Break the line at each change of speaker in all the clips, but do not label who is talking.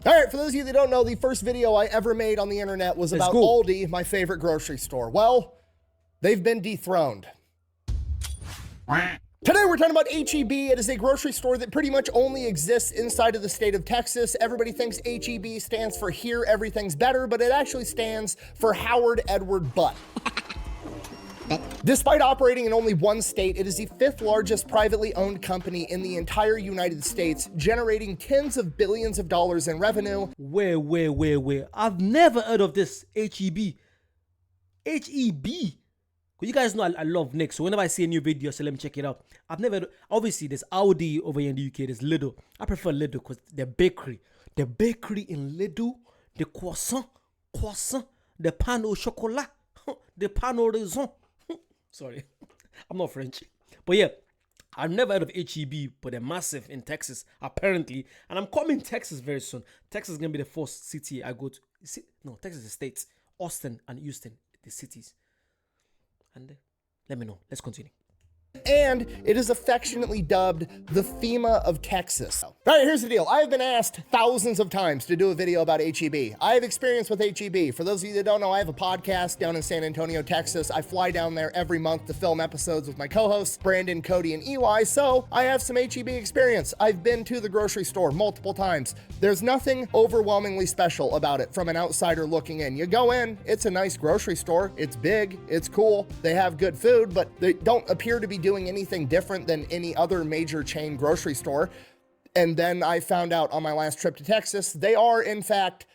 All right, for those of you that don't know, the first video I ever made on the internet was about Aldi, my favorite grocery store. Well, they've been dethroned. Today we're talking about H-E-B. It is a grocery store that pretty much only exists inside of the state of Texas. Everybody thinks H-E-B stands for Here Everything's Better, but it actually stands for Howard Edward Butt. Despite operating in only one state, it is the 5th largest privately owned company in the entire United States, generating tens of billions of dollars in revenue.
Wait. I've never heard of this H-E-B. H-E-B. Well, you guys know I love Nick, so whenever I see a new video, so let me check it out. I've never heard, obviously there's Aldi over here in the UK, there's Lidl. I prefer Lidl because the bakery in Lidl, the croissant, the pain au chocolat, the pain au raisin. Sorry, I'm not French. But yeah, I've never heard of H-E-B, but they're massive in Texas, apparently. And I'm coming to Texas very soon. Texas is going to be the first city I go to. No, Texas is the states. Austin and Houston, the cities. And let me know. Let's continue.
And it is affectionately dubbed the FEMA of Texas. All right, here's the deal. I have been asked thousands of times to do a video about H-E-B. I have experience with H-E-B. For those of you that don't know, I have a podcast down in San Antonio, Texas. I fly down there every month to film episodes with my co-hosts, Brandon, Cody, and EY, so I have some H-E-B experience. I've been to the grocery store multiple times. There's nothing overwhelmingly special about it from an outsider looking in. You go in, it's a nice grocery store. It's big, it's cool. They have good food, but they don't appear to be doing anything different than any other major chain grocery store. And then I found out on my last trip to Texas, they are in fact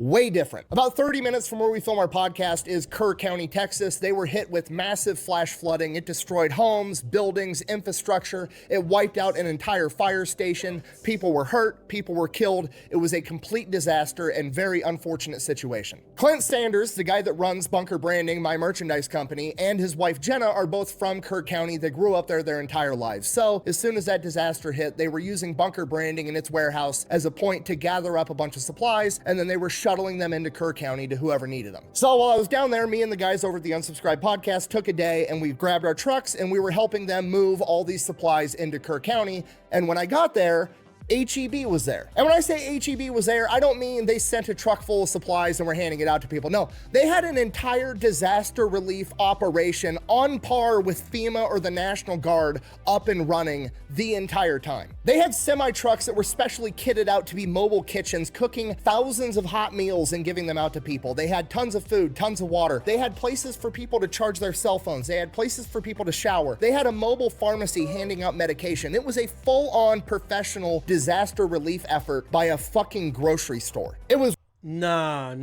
way different. About 30 minutes from where we film our podcast is Kerr County, Texas. They were hit with massive flash flooding. It destroyed homes, buildings, infrastructure. It wiped out an entire fire station. People were hurt, people were killed. It was a complete disaster and very unfortunate situation. Clint Sanders, the guy that runs Bunker Branding, my merchandise company, and his wife Jenna are both from Kerr County. They grew up there their entire lives. So as soon as that disaster hit, they were using Bunker Branding in its warehouse as a point to gather up a bunch of supplies, and then they were shuttling them into Kerr County to whoever needed them. So while I was down there, me and the guys over at the Unsubscribed podcast took a day and we grabbed our trucks and we were helping them move all these supplies into Kerr County. And when I got there, H-E-B was there. And when I say H-E-B was there, I don't mean they sent a truck full of supplies and were handing it out to people. No, they had an entire disaster relief operation on par with FEMA or the National Guard up and running the entire time. They had semi-trucks that were specially kitted out to be mobile kitchens, cooking thousands of hot meals and giving them out to people. They had tons of food, tons of water. They had places for people to charge their cell phones. They had places for people to shower. They had a mobile pharmacy handing out medication. It was a full-on professional disaster relief effort by a fucking grocery store. It was
Nah.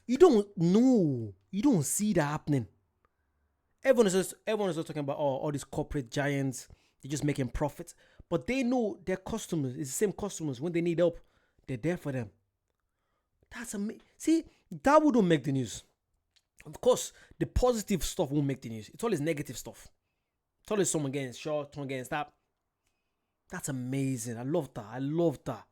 You don't know. You don't see that happening. Everyone is just talking about all these corporate giants. They're just making profits. But they know their customers. It's the same customers. When they need help, they're there for them. That's amazing. See, that wouldn't make the news. Of course, the positive stuff won't make the news. It's always negative stuff. It's always someone getting shot, someone getting stabbed. That's amazing. I love that.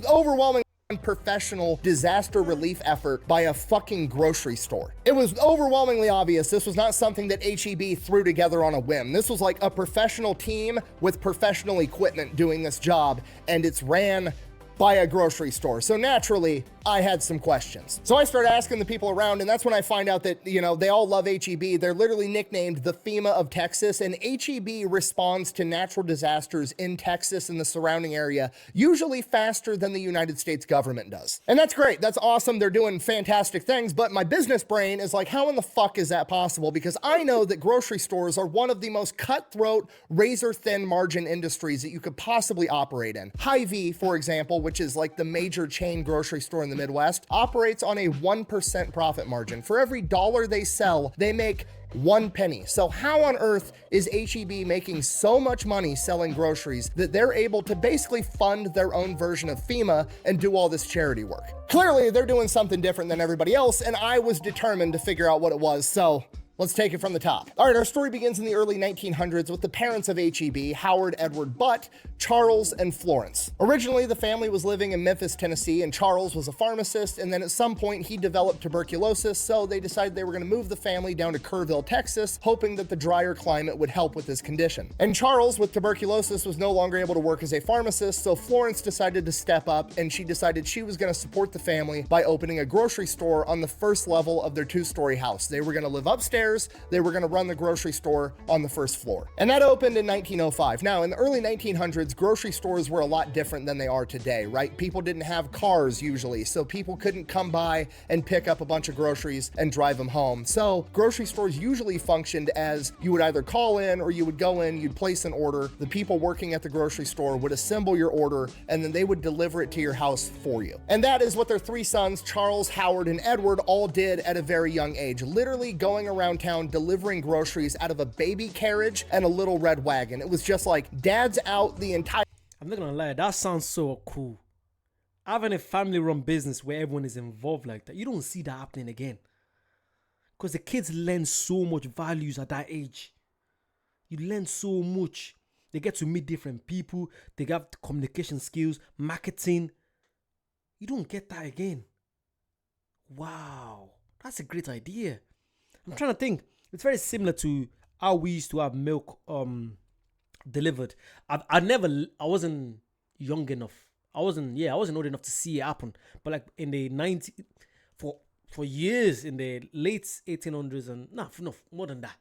Overwhelming professional disaster relief effort by a fucking grocery store. It was overwhelmingly obvious this was not something that H-E-B threw together on a whim. This was like a professional team with professional equipment doing this job, and it's ran by a grocery store. So naturally, I had some questions. So I started asking the people around, and that's when I find out that, you know, they all love H-E-B. They're literally nicknamed the FEMA of Texas, and H-E-B responds to natural disasters in Texas and the surrounding area, usually faster than the United States government does. And that's great. That's awesome. They're doing fantastic things, but my business brain is like, how in the fuck is that possible? Because I know that grocery stores are one of the most cutthroat, razor-thin margin industries that you could possibly operate in. Hy-Vee, for example, which is like the major chain grocery store in the Midwest, operates on a 1% profit margin. For every dollar they sell, they make 1 penny. So how on earth is H-E-B making so much money selling groceries that they're able to basically fund their own version of FEMA and do all this charity work? Clearly, they're doing something different than everybody else, and I was determined to figure out what it was. So Let's take it from the top. All right, our story begins in the early 1900s with the parents of HEB, Howard Edward Butt, Charles, and Florence. Originally, the family was living in Memphis, Tennessee, and Charles was a pharmacist, and then at some point he developed tuberculosis, so they decided they were gonna move the family down to Kerrville, Texas, hoping that the drier climate would help with his condition. And Charles, with tuberculosis, was no longer able to work as a pharmacist, so Florence decided to step up, and she decided she was gonna support the family by opening a grocery store on the first level of their two-story house. They were gonna live upstairs, they were gonna run the grocery store on the first floor. And that opened in 1905. Now, in the early 1900s, grocery stores were a lot different than they are today, right? People didn't have cars usually, so people couldn't come by and pick up a bunch of groceries and drive them home. So grocery stores usually functioned as you would either call in or you would go in, you'd place an order, the people working at the grocery store would assemble your order, and then they would deliver it to your house for you. And that is what their three sons, Charles, Howard, and Edward, all did at a very young age, literally going around town delivering groceries out of a baby carriage and a little red wagon. It was just like, dad's out the entire...
I'm not gonna lie, that sounds so cool. Having a family-run business where everyone is involved like that, you don't see that happening again. Because the kids learn so much values at that age. You learn so much. They get to meet different people. They got communication skills, marketing. You don't get that again. Wow, that's a great idea. I'm trying to think. It's very similar to how we used to have milk delivered. I wasn't young enough. I wasn't old enough to see it happen. But like in the 90s, for years in the late 1800s and no, more than that,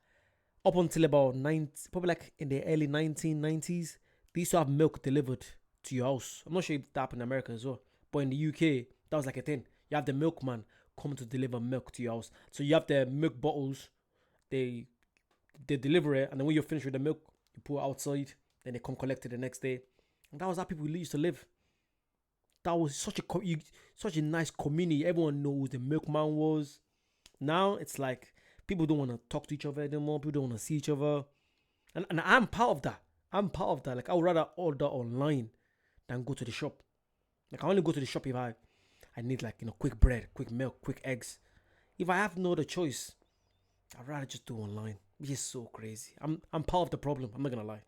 up until about probably like in the early 1990s, they used to have milk delivered to your house. I'm not sure if that happened in America as well, but in the UK, that was like a thing. You have the milkman come to deliver milk to your house. So you have the milk bottles, they deliver it, and then when you're finished with the milk, you put it outside, then they come collect it the next day. And that was how people used to live. That was such a nice community. Everyone knows the milkman was. Now it's like people don't want to talk to each other anymore. People don't want to see each other. And I'm part of that. Like I would rather order online than go to the shop. Like I only go to the shop if I need like, quick bread, quick milk, quick eggs. If I have no other choice, I'd rather just do online. Which is so crazy. I'm part of the problem. I'm not gonna lie.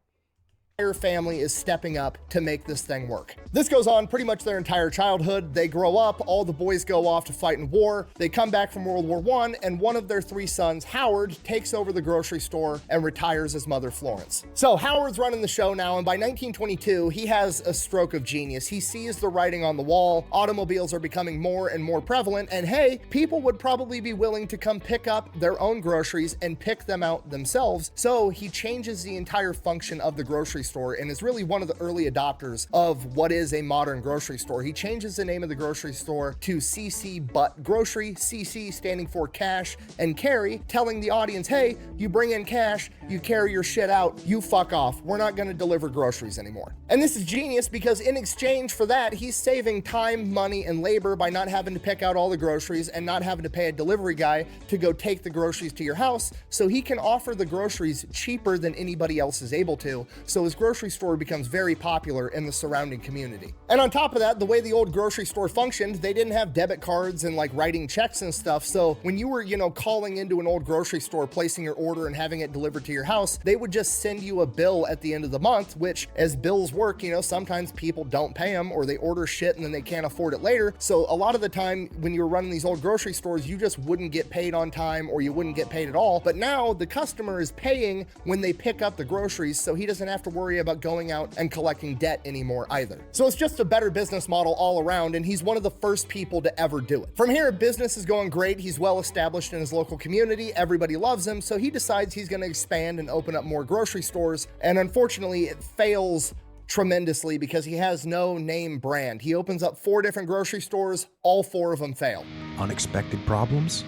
Family is stepping up to make this thing work. This goes on pretty much their entire childhood. They grow up, all the boys go off to fight in war. They come back from World War I, and one of their three sons, Howard, takes over the grocery store and retires his mother, Florence. So Howard's running the show now, and by 1922, he has a stroke of genius. He sees the writing on the wall. Automobiles are becoming more and more prevalent, and hey, people would probably be willing to come pick up their own groceries and pick them out themselves. So he changes the entire function of the grocery store and is really one of the early adopters of what is a modern grocery store. He changes the name of the grocery store to CC Butt Grocery, CC standing for cash and carry, telling the audience, hey, you bring in cash, you carry your shit out, you fuck off. We're not gonna deliver groceries anymore. And this is genius because in exchange for that, he's saving time, money, and labor by not having to pick out all the groceries and not having to pay a delivery guy to go take the groceries to your house, so he can offer the groceries cheaper than anybody else is able to. So his grocery store becomes very popular in the surrounding community. And on top of that, the way the old grocery store functioned, they didn't have debit cards and like writing checks and stuff. So when you were, calling into an old grocery store, placing your order and having it delivered to your house, they would just send you a bill at the end of the month, which as bills work, sometimes people don't pay them or they order shit and then they can't afford it later. So a lot of the time when you were running these old grocery stores, you just wouldn't get paid on time or you wouldn't get paid at all. But now the customer is paying when they pick up the groceries, so he doesn't have to worry about going out and collecting debt anymore either. So it's just a better business model all around, and he's one of the first people to ever do it. From here, business is going great. He's well established in his local community. Everybody loves him, so he decides he's going to expand and open up more grocery stores. And unfortunately, it fails tremendously because he has no name brand. He opens up 4 different grocery stores. All 4 of them fail.
Unexpected problems?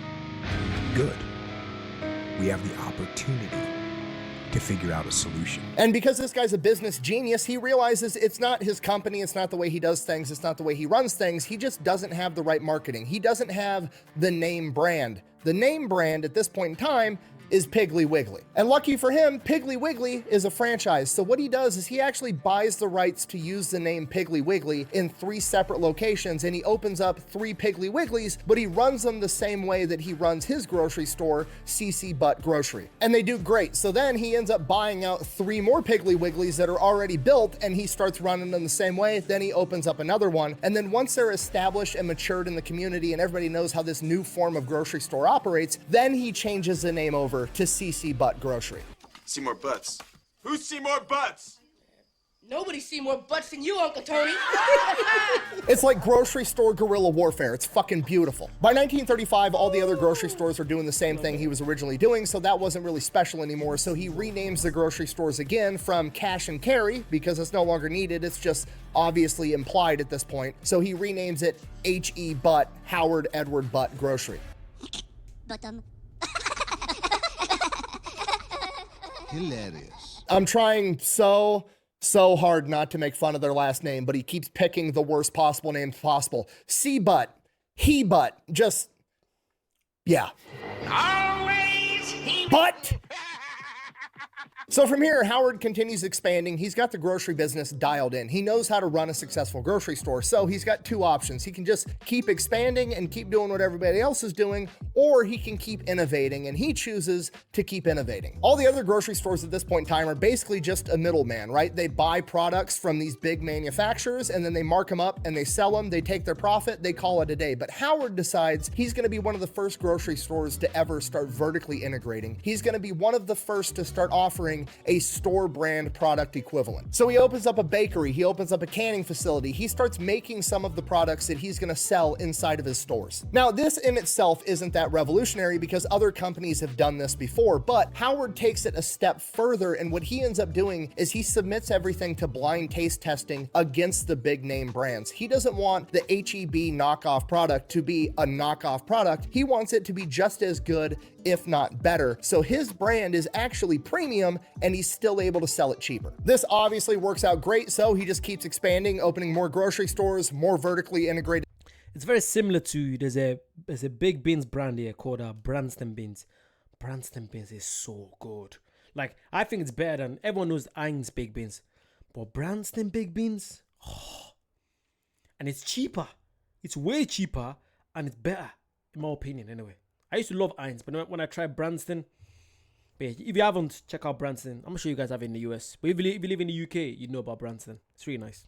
Good. We have the opportunity to figure out a solution.
And because this guy's a business genius, he realizes it's not his company, it's not the way he does things, it's not the way he runs things, he just doesn't have the right marketing. He doesn't have the name brand. The name brand at this point in time is Piggly Wiggly. And lucky for him, Piggly Wiggly is a franchise. So what he does is he actually buys the rights to use the name Piggly Wiggly in 3 separate locations, and he opens up 3 Piggly Wigglies, but he runs them the same way that he runs his grocery store, CC Butt Grocery. And they do great. So then he ends up buying out 3 more Piggly Wigglies that are already built, and he starts running them the same way. Then he opens up another one. And then once they're established and matured in the community and everybody knows how this new form of grocery store operates, then he changes the name over to CC Butt Grocery.
See more butts. Who's see more butts?
Nobody see more butts than you, Uncle Tony.
It's like grocery store guerrilla warfare. It's fucking beautiful. By 1935, all the other grocery stores are doing the same thing he was originally doing, so that wasn't really special anymore. So he renames the grocery stores again from Cash and Carry because it's no longer needed. It's just obviously implied at this point. So he renames it H.E. Butt, Howard Edward Butt Grocery.
Bottom.
Hilarious.
I'm trying so hard not to make fun of their last name, but he keeps picking the worst possible names possible. C-Butt, He-Butt, just, yeah.
Always he.
But so from here, Howard continues expanding. He's got the grocery business dialed in. He knows how to run a successful grocery store. So he's got 2 options. He can just keep expanding and keep doing what everybody else is doing, or he can keep innovating, and he chooses to keep innovating. All the other grocery stores at this point in time are basically just a middleman, right? They buy products from these big manufacturers and then they mark them up and they sell them. They take their profit, they call it a day. But Howard decides he's going to be one of the first grocery stores to ever start vertically integrating. He's going to be one of the first to start offering a store brand product equivalent. So he opens up a bakery, he opens up a canning facility, he starts making some of the products that he's gonna sell inside of his stores. Now, this in itself isn't that revolutionary because other companies have done this before, but Howard takes it a step further, and what he ends up doing is he submits everything to blind taste testing against the big name brands. He doesn't want the H-E-B knockoff product to be a knockoff product. He wants it to be just as good, if not better. So his brand is actually premium and he's still able to sell it cheaper. This obviously works out great, so he just keeps expanding, opening more grocery stores, more vertically integrated.
It's very similar to, there's a big beans brand here called Branston Beans. Branston Beans is so good. Like, I think it's better than, everyone knows Heinz baked beans, but Branston baked beans, and it's cheaper. It's way cheaper and it's better, in my opinion anyway. I used to love Heinz, but when I tried Branston, but if you haven't, check out Branston. I'm sure you guys have it in the US. But if you live in the UK, you know about Branston. It's really nice.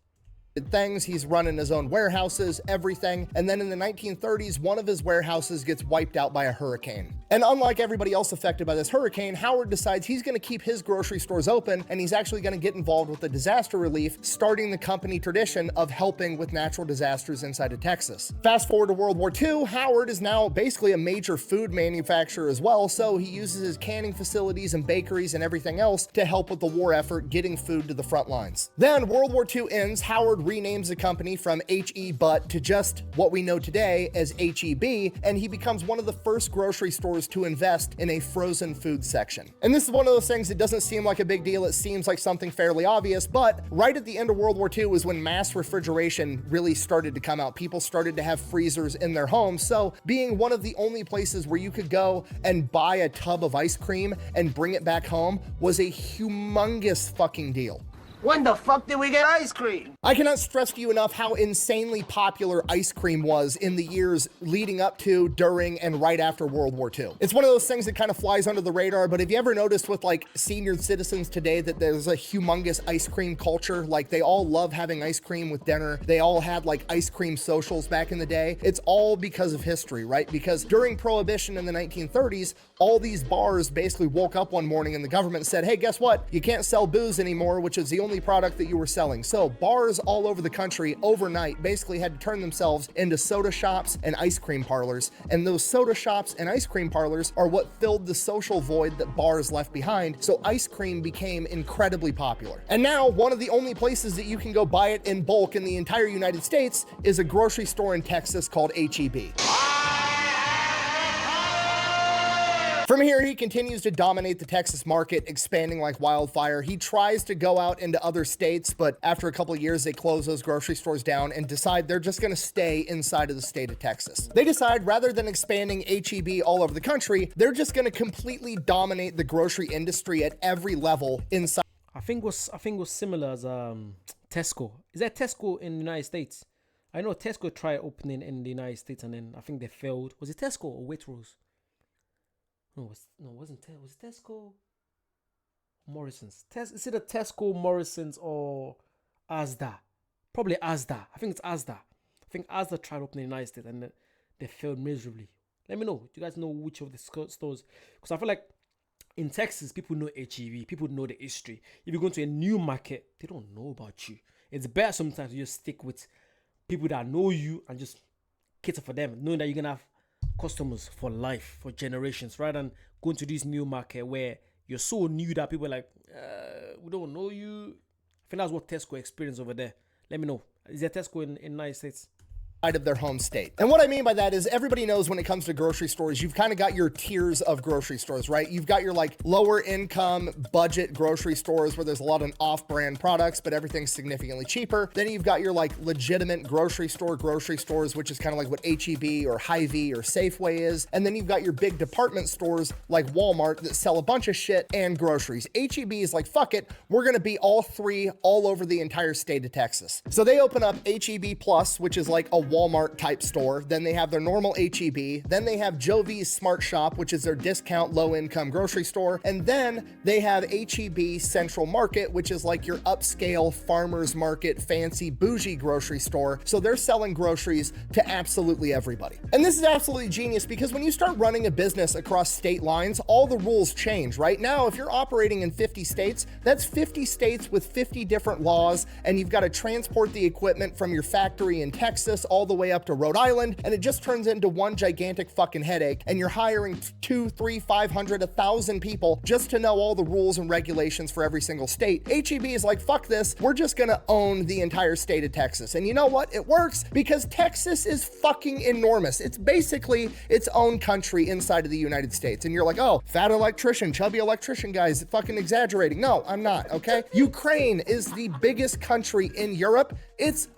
Things. He's running his own warehouses, everything. And then in the 1930s, one of his warehouses gets wiped out by a hurricane. And unlike everybody else affected by this hurricane, Howard decides he's going to keep his grocery stores open, and he's actually going to get involved with the disaster relief, starting the company tradition of helping with natural disasters inside of Texas. Fast forward to World War II, Howard is now basically a major food manufacturer as well, so he uses his canning facilities and bakeries and everything else to help with the war effort, getting food to the front lines. Then World War II ends, Howard renames the company from H.E. Butt to just what we know today as H-E-B, and he becomes one of the first grocery stores to invest in a frozen food section. And this is one of those things that doesn't seem like a big deal, it seems like something fairly obvious, but right at the end of World War II was when mass refrigeration really started to come out. People started to have freezers in their homes, so being one of the only places where you could go and buy a tub of ice cream and bring it back home was a humongous fucking deal.
When the fuck did we get ice cream?
I cannot stress to you enough how insanely popular ice cream was in the years leading up to, during, and right after World War II. It's one of those things that kind of flies under the radar, but have you ever noticed with like senior citizens today that there's a humongous ice cream culture? Like they all love having ice cream with dinner. They all had like ice cream socials back in the day. It's all because of history, right? Because during Prohibition in the 1930s, all these bars basically woke up one morning and the government said, hey, guess what? You can't sell booze anymore, which is the only product that you were selling. So bars all over the country overnight basically had to turn themselves into soda shops and ice cream parlors. And those soda shops and ice cream parlors are what filled the social void that bars left behind. So ice cream became incredibly popular. And now one of the only places that you can go buy it in bulk in the entire United States is a grocery store in Texas called H-E-B. From here, he continues to dominate the Texas market, expanding like wildfire. He tries to go out into other states, but after a couple of years, they close those grocery stores down and decide they're just going to stay inside of the state of Texas. They decide rather than expanding HEB all over the country, they're just going to completely dominate the grocery industry at every level inside.
I think it was similar as Tesco. Is that Tesco in the United States? I know Tesco tried opening in the United States and then I think they failed. Was it Tesco or Waitrose? No, it wasn't. Was it Tesco? Morrison's. Is it a Tesco, Morrison's, or Asda? Probably Asda. I think it's Asda. I think Asda tried opening in the United States and they failed miserably. Let me know. Do you guys know which of the stores? Because I feel like in Texas, people know HEB. People know the history. If you go to a new market, they don't know about you. It's better sometimes to just stick with people that know you and just cater for them, knowing that you're going to have customers for life, for generations, rather than going to this new market where you're so new that people are like, we don't know you. I think that's what Tesco experienced over there. Let me know. Is there Tesco in the United States?
Of their home state. And what I mean by that is everybody knows when it comes to grocery stores, you've kind of got your tiers of grocery stores, right? You've got your like lower income budget grocery stores where there's a lot of off-brand products, but everything's significantly cheaper. Then you've got your like legitimate grocery stores, which is kind of like what HEB or Hy-Vee or Safeway is. And then you've got your big department stores like Walmart that sell a bunch of shit and groceries. HEB is like, fuck it, we're gonna be all three all over the entire state of Texas. So they open up HEB Plus, which is like a Walmart type store. Then they have their normal HEB. Then they have Jovi's Smart Shop, which is their discount low income grocery store. And then they have HEB Central Market, which is like your upscale farmers market, fancy bougie grocery store. So they're selling groceries to absolutely everybody. And this is absolutely genius because when you start running a business across state lines, all the rules change, right? Now, if you're operating in 50 states, that's 50 states with 50 different laws, and you've got to transport the equipment from your factory in Texas all the way up to Rhode Island, and it just turns into one gigantic fucking headache, and you're hiring 2, 3, 500, 1,000 people just to know all the rules and regulations for every single state. HEB is like, fuck this, we're just gonna own the entire state of Texas. And you know what? It works because Texas is fucking enormous. It's basically its own country inside of the United States. And you're like, oh, fat electrician, chubby electrician guys fucking exaggerating. No, I'm not, okay? Ukraine is the biggest country in Europe. It's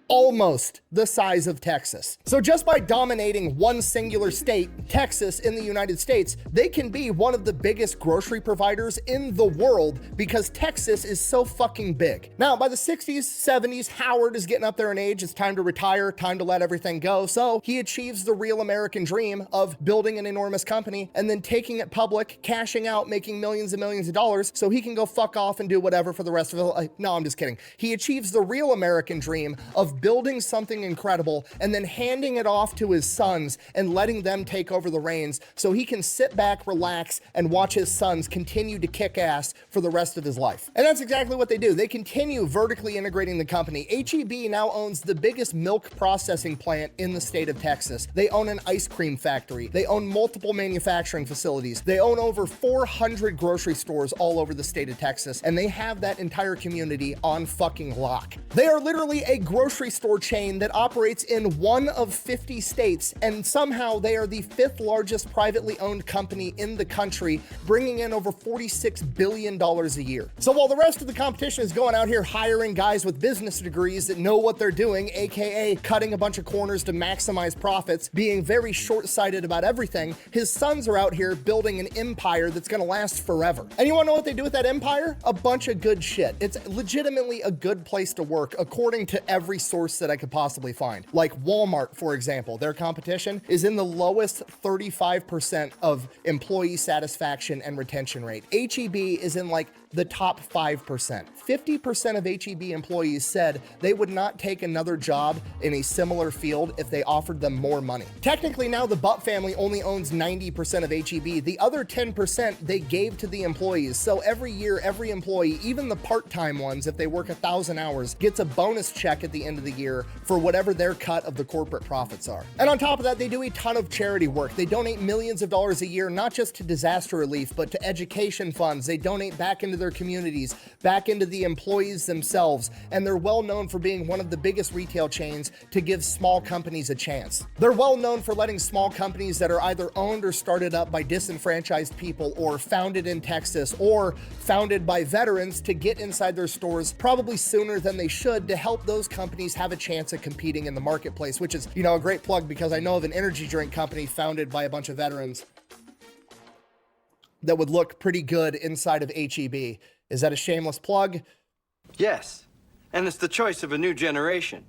almost the size of Texas. So just by dominating one singular state, Texas in the United States, they can be one of the biggest grocery providers in the world because Texas is so fucking big. Now, by the 60s, 70s, Howard is getting up there in age. It's time to retire, time to let everything go. So he achieves the real American dream of building an enormous company and then taking it public, cashing out, making millions and millions of dollars so he can go fuck off and do whatever for the rest of his life. No, I'm just kidding. He achieves the real American dream of building something incredible and then handing it off to his sons and letting them take over the reins so he can sit back, relax, and watch his sons continue to kick ass for the rest of his life. And that's exactly what they do. They continue vertically integrating the company. HEB now owns the biggest milk processing plant in the state of Texas. They own an ice cream factory. They own multiple manufacturing facilities. They own over 400 grocery stores all over the state of Texas, and they have that entire community on fucking lock. They are literally a grocery store chain that operates in one of 50 states, and somehow they are the 5th largest privately owned company in the country, bringing in over $46 billion a year. So while the rest of the competition is going out here hiring guys with business degrees that know what they're doing, aka cutting a bunch of corners to maximize profits, being very short-sighted about everything, his sons are out here building an empire that's gonna last forever. And you wanna know what they do with that empire? A bunch of good shit. It's legitimately a good place to work, according to every source that I could possibly find. Like Walmart, for example, their competition is in the lowest 35% of employee satisfaction and retention rate. HEB is in like the top 5%. 50% of HEB employees said they would not take another job in a similar field if they offered them more money. Technically now the Butt family only owns 90% of HEB. The other 10% they gave to the employees. So every year, every employee, even the part-time ones, if they work 1,000 hours, gets a bonus check at the end of the year for whatever their cut of the corporate profits are. And on top of that, they do a ton of charity work. They donate millions of dollars a year, not just to disaster relief, but to education funds. They donate back into into their communities, back into the employees themselves, and they're well known for being one of the biggest retail chains to give small companies a chance. They're well known for letting small companies that are either owned or started up by disenfranchised people or founded in Texas or founded by veterans to get inside their stores probably sooner than they should to help those companies have a chance at competing in the marketplace, which is, you know, a great plug because I know of an energy drink company founded by a bunch of veterans that would look pretty good inside of HEB. Is that a shameless plug?
Yes, and it's the choice of a new generation.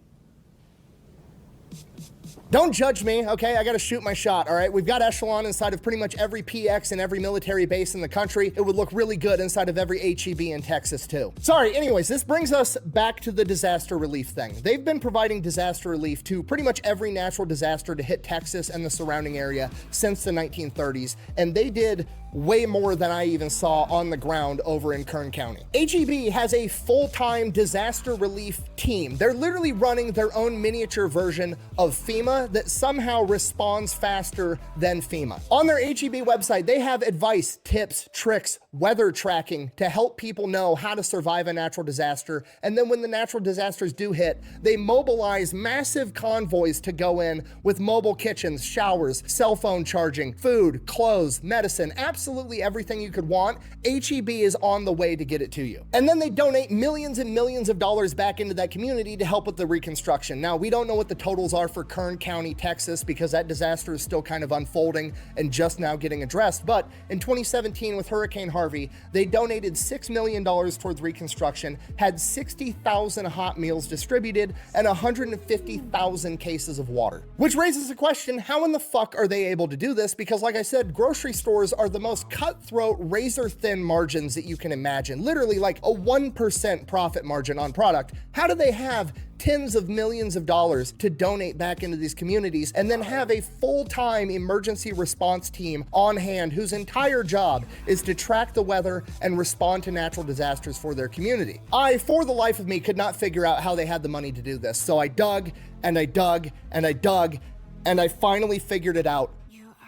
Don't judge me, okay? I gotta shoot my shot, all right? We've got Echelon inside of pretty much every PX and every military base in the country. It would look really good inside of every HEB in Texas, too. Sorry, anyways, this brings us back to the disaster relief thing. They've been providing disaster relief to pretty much every natural disaster to hit Texas and the surrounding area since the 1930s, and they did way more than I even saw on the ground over in Kern County. HEB has a full-time disaster relief team. They're literally running their own miniature version of FEMA that somehow responds faster than FEMA. On their HEB website, they have advice, tips, tricks, weather tracking to help people know how to survive a natural disaster. And then when the natural disasters do hit, they mobilize massive convoys to go in with mobile kitchens, showers, cell phone charging, food, clothes, medicine, absolutely everything you could want. HEB is on the way to get it to you. And then they donate millions and millions of dollars back into that community to help with the reconstruction. Now, we don't know what the totals are for Kern County, Texas, because that disaster is still kind of unfolding and just now getting addressed. But in 2017 with Hurricane Harvey, they donated $6 million towards reconstruction, had 60,000 hot meals distributed, and 150,000 cases of water. Which raises the question, how in the fuck are they able to do this? Because like I said, grocery stores are the most cutthroat, razor-thin margins that you can imagine. Literally like a 1% profit margin on product. How do they have tens of millions of dollars to donate back into these communities and then have a full-time emergency response team on hand whose entire job is to track the weather and respond to natural disasters for their community? I, for the life of me, could not figure out how they had the money to do this. So I dug and I dug and I dug and I finally figured it out.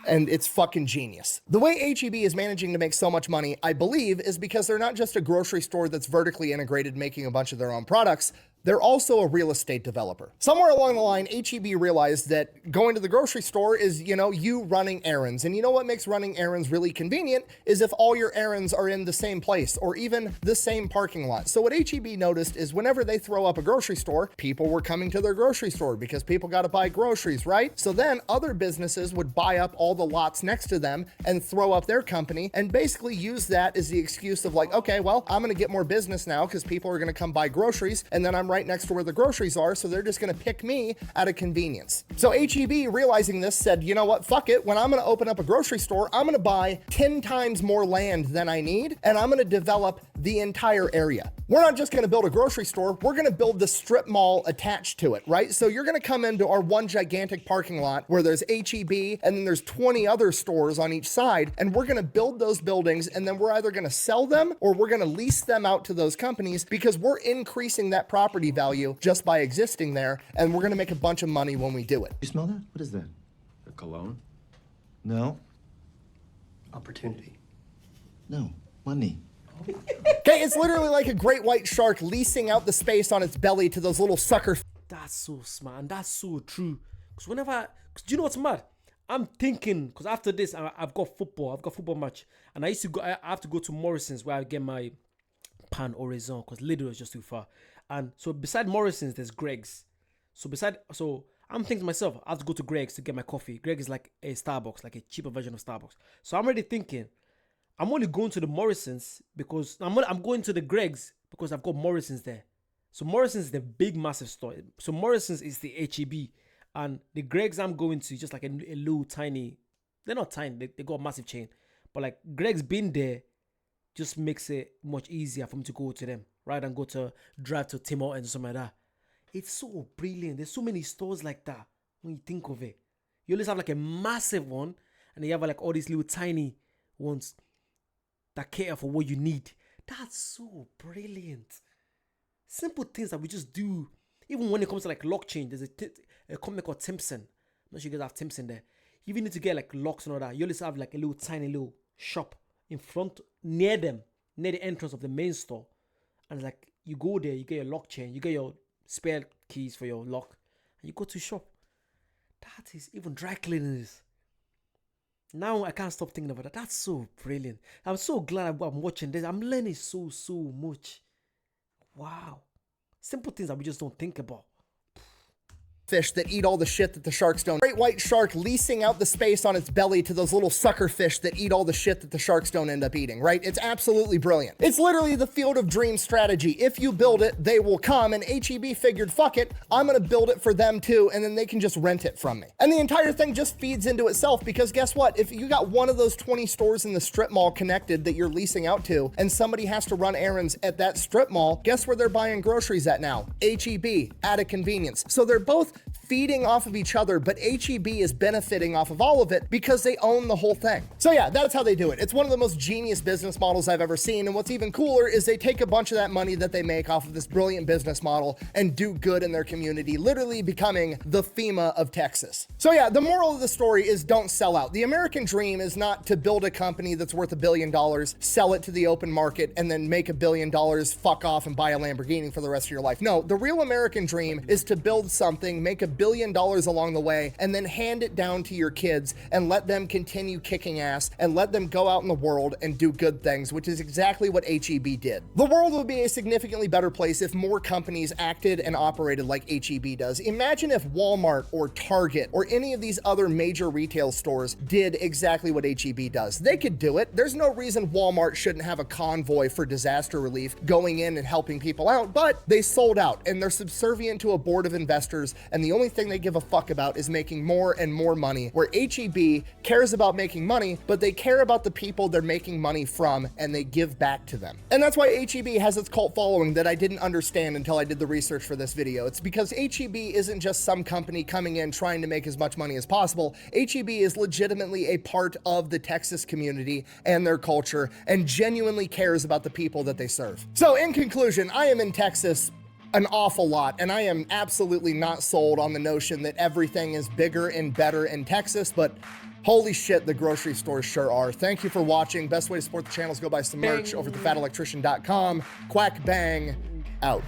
And it's fucking genius. The way HEB is managing to make so much money, I believe, is because they're not just a grocery store that's vertically integrated making a bunch of their own products. They're also a real estate developer. Somewhere along the line, HEB realized that going to the grocery store is, you know, you running errands. And you know what makes running errands really convenient is if all your errands are in the same place or even the same parking lot. So what HEB noticed is whenever they throw up a grocery store, people were coming to their grocery store because people got to buy groceries, right? So then other businesses would buy up all the lots next to them and throw up their company and basically use that as the excuse of like, okay, well, I'm going to get more business now because people are going to come buy groceries and then I'm right next to where the groceries are, so they're just gonna pick me out of convenience. So HEB, realizing this, said, you know what, fuck it, when I'm gonna open up a grocery store, I'm gonna buy 10 times more land than I need, and I'm gonna develop the entire area. We're not just gonna build a grocery store, we're gonna build the strip mall attached to it, right? So you're gonna come into our one gigantic parking lot where there's HEB, and then there's 20 other stores on each side, and we're gonna build those buildings, and then we're either gonna sell them, or we're gonna lease them out to those companies, because we're increasing that property value just by existing there, and we're gonna make a bunch of money when we do it.
You smell that? What is that?
A cologne?
No.
Opportunity.
No. Money.
Okay, it's literally like a great white shark leasing out the space on its belly to those little sucker.
That's so smart and that's so true. Because do you know what's mad? I'm thinking, because after this, I've got football match, and I have to go to Morrison's where I get my pan or raison, because Lidl is just too far. And so beside Morrison's, there's Greg's. So I'm thinking to myself, I have to go to Greg's to get my coffee. Greg is like a Starbucks, like a cheaper version of Starbucks. So I'm already thinking, I'm only going to the Morrison's because I'm going to the Greg's because I've got Morrison's there. So Morrison's is the big, massive store. So Morrison's is the HEB. And the Greg's I'm going to is just like a little tiny, they're not tiny, they got a massive chain. But like Greg's been there just makes it much easier for me to go to them rather than drive to Tim Hortons or something like that. It's so brilliant. There's so many stores like that when you think of it. You always have like a massive one and you have like all these little tiny ones that cater for what you need. That's so brilliant. Simple things that we just do. Even when it comes to like lock change, there's a company called Timpson. I'm not sure you guys have Timpson there. You even need to get like locks and all that. You always have like a little tiny little shop in front, near them, near the entrance of the main store. And it's like, you go there, you get your lock chain, you get your spare keys for your lock, and you go to shop. That is, even dry cleaning is. Now I can't stop thinking about that. That's so brilliant. I'm so glad I'm watching this. I'm learning so much. Wow. Simple things that we just don't think about.
Fish that eat all the shit that the sharks don't. Great white shark leasing out the space on its belly to those little sucker fish that eat all the shit that the sharks don't end up eating, right? It's absolutely brilliant. It's literally the field of dreams strategy. If you build it, they will come, and HEB figured, fuck it, I'm gonna build it for them too, and then they can just rent it from me. And the entire thing just feeds into itself, because guess what? If you got one of those 20 stores in the strip mall connected that you're leasing out to, and somebody has to run errands at that strip mall, guess where they're buying groceries at now? HEB, at a convenience. So they're both feeding off of each other, but HEB is benefiting off of all of it because they own the whole thing. So yeah, that's how they do it. It's one of the most genius business models I've ever seen, and what's even cooler is they take a bunch of that money that they make off of this brilliant business model and do good in their community, literally becoming the FEMA of Texas. So yeah, the moral of the story is don't sell out. The American dream is not to build a company that's worth $1 billion, sell it to the open market, and then make $1 billion, fuck off and buy a Lamborghini for the rest of your life. No, the real American dream is to build something, make $1 billion along the way, and then hand it down to your kids and let them continue kicking ass and let them go out in the world and do good things, which is exactly what HEB did. The world would be a significantly better place if more companies acted and operated like HEB does. Imagine if Walmart or Target or any of these other major retail stores did exactly what HEB does. They could do it. There's no reason Walmart shouldn't have a convoy for disaster relief going in and helping people out, but they sold out and they're subservient to a board of investors, and the only thing they give a fuck about is making more and more money, where HEB cares about making money, but they care about the people they're making money from, and they give back to them. And that's why HEB has its cult following that I didn't understand until I did the research for this video. It's because HEB isn't just some company coming in trying to make as much money as possible. HEB is legitimately a part of the Texas community and their culture, and genuinely cares about the people that they serve. So in conclusion, I am in Texas an awful lot, and I am absolutely not sold on the notion that everything is bigger and better in Texas, but holy shit, the grocery stores sure are. Thank you for watching. Best way to support the channel is go buy some merch over at thefatelectrician.com. Quack bang out.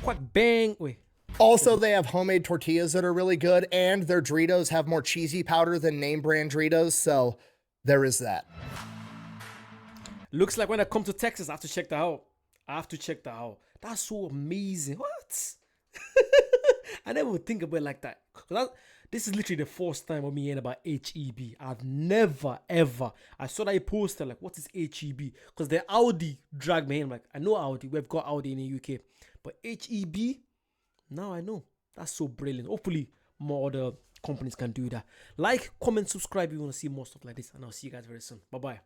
Quack bang. Wait.
Also, they have homemade tortillas that are really good, and their Doritos have more cheesy powder than name brand Doritos, so there is that.
Looks like when I come to Texas, I have to check that out. That's so amazing. What? I never would think about it like that. This is literally the first time of me hearing about HEB. I've never, ever. I saw that poster, like, what is HEB? Because the Audi dragged me in. Like, I know Audi. We've got Audi in the UK. But HEB, now I know. That's so brilliant. Hopefully, more other companies can do that. Like, comment, subscribe if you want to see more stuff like this. And I'll see you guys very soon. Bye-bye.